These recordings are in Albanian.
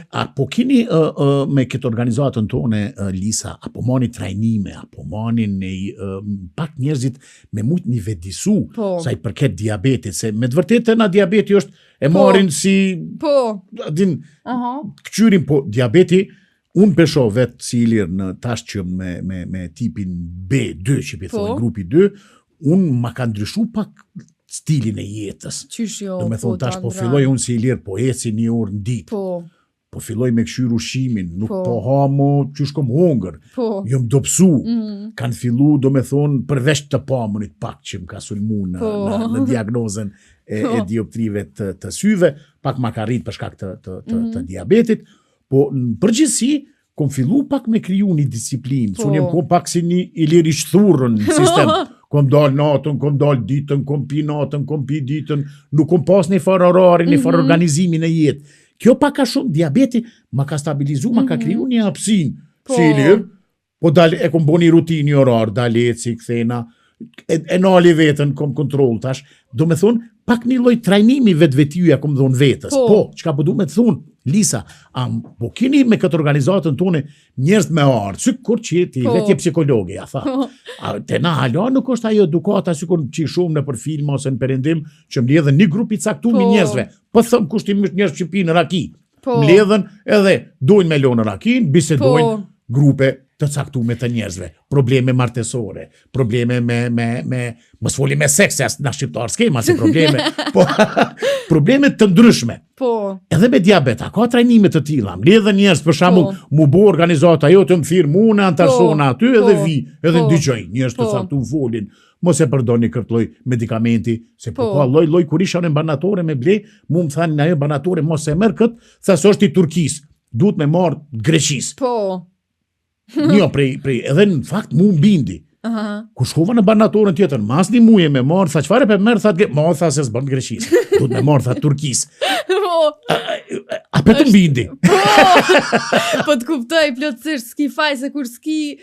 A po kini me këtë organizatën tone, Lisa, apo moni trajnime, apo moni pak njerëzit me mujt një vedisu, sa i përket diabetit, se me të vërtetë na diabeti është e marrin si këqyrin, po diabeti, unë pesho vetë si i lirë në tash që me tipin B2, që pëthoj grupi 2, unë ma ka ndryshu pak stilin e jetës. Do me thonë tash, po filloj unë si i lirë, po eci një orë në ditë. Po filloj me këshyru shimin, nuk po hamo që shkom hongër, jom dopsu, kanë fillu, do me thonë, përveç të pamunit pak që më ka sulmu në diagnozen e dioptrive të syve, pak ma ka rrit për shkak të diabetit, po në përgjithsi, kom fillu pak me kriju një disiplinë, që unë jem kom pak si një i liri shthurën në sistem, kom dal natën, kom dal ditën, kom pi natën, kom pi ditën, nuk kom pas një farë orari, një farë organizimin e jetë. Kjo pak ka shumë, diabeti ma ka stabilizu, ma ka kriju një hapsin, si i lirë, po e kom bo një rutinë orar, daleci, këthena, e nali vetën, kom kontrol tash, do me thonë, pak një loj trajnimi vetë-vetyja kom dhonë vetës. Po, qka po du me të thonë, Lisa, po kini me këtë organizatën tone njerëz me ardhë, sykur që ti vetje psikologi, ja tha. Te na hala nuk është ajo edukata, sykur që shumë në për film ose në perendim, që mledhen një grupi caktumi njerëzve, po thëmë kushtimisht njerëz që pinë raki, mledhen edhe dojnë me lonë rakin, bisedojnë grupe të caktume të njerëzve, probleme martesore, probleme mos foli me seks, na shqiptar s'kema si probleme, po probleme të ndryshme. Edhe me diabet, ka trajnime të tilla, mledhen njerëz për shembull, mu bo organizata jote më thirr mua antarshona aty edhe vi, edhe ndigjoj njerëz të caktuar folin. Mos e përdoni këtë lloj medikamenti, se po ka lloj kur isha në banatore me ble, mu më thanë ajo banatore mos e merr kët, sa s'është i Turkisë, duhet me marr Greqisë. Jo, edhe në fakt mu mbindi. Ku shkova në banatorën tjetër, mas një muje me marë, tha qëfare për merë, tha se s'bën Greqisë, duhet me marë, tha Turkisë. A për të mbindi. Po të kuptoj, plotësisht, s'ki faj, se kur s'ki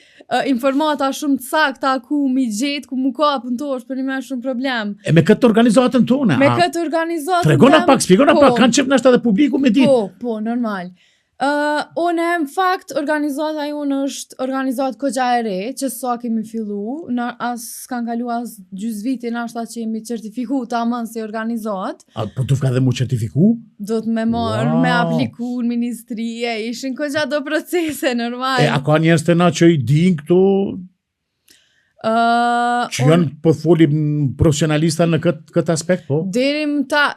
informata shumë të sakta, ku mi gjetë, ku mu kapën to, është për një me shumë problem. E me këtë organizatën tone? Me këtë organizatën tregona pak, spjegona pak, kanë qëpë nështë edhe publiku me ditë. Po, normal. Unë në fakt organizata jonë është organizatë kogja e re, që sa kemi fillu, as kanë kalu as gjys viti nashta që jemi certifiku të amën si organizatë. Po të ka dhe mu certifiku? Do të me marë, me apliku në ministrije, ishin kogja do procese, normal. A ka njerëz të na që i din këto? Që janë po folim profesionalista në këtë aspekt, po? Derim ta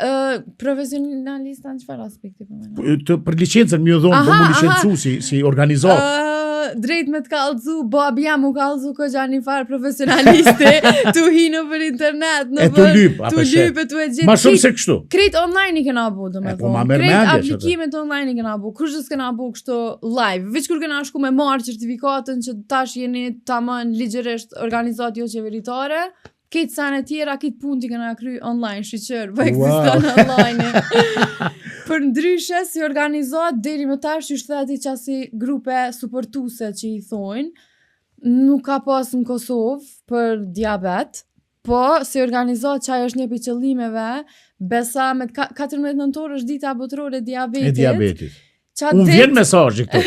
profesionalista në qëfar aspekti për me? Për licencën, mjë dhonë, për mu licencu si organizatë. Drejt me të kalëzu, babi jam u kalëzu kogja një farë profesionaliste, tu hinu për internet, tu lypë, tu e gjithë. Ma shumë se kështu. Krejt online i kena bu, do me thonë. Krejt aplikimet online i kena bu. Kushës kena bu kështu live. Veç kur kena shku me marë certifikatën që tash jeni tamën ligjeresht organizat jo qeveritare, këtë sanë e tjera, këtë punë t'i kena kry online, shqyqër, për eksiston online. Për ndryshe, si organizat, deri më tash që shteti qasi grupe supportuse që i thojnë, nuk ka pas në Kosovë për diabet, po si organizat që ajo është një për qëllimeve, besa me 14 nëntor është dita botërore diabetit. E diabetit. Unë vjen mesazhi këtu.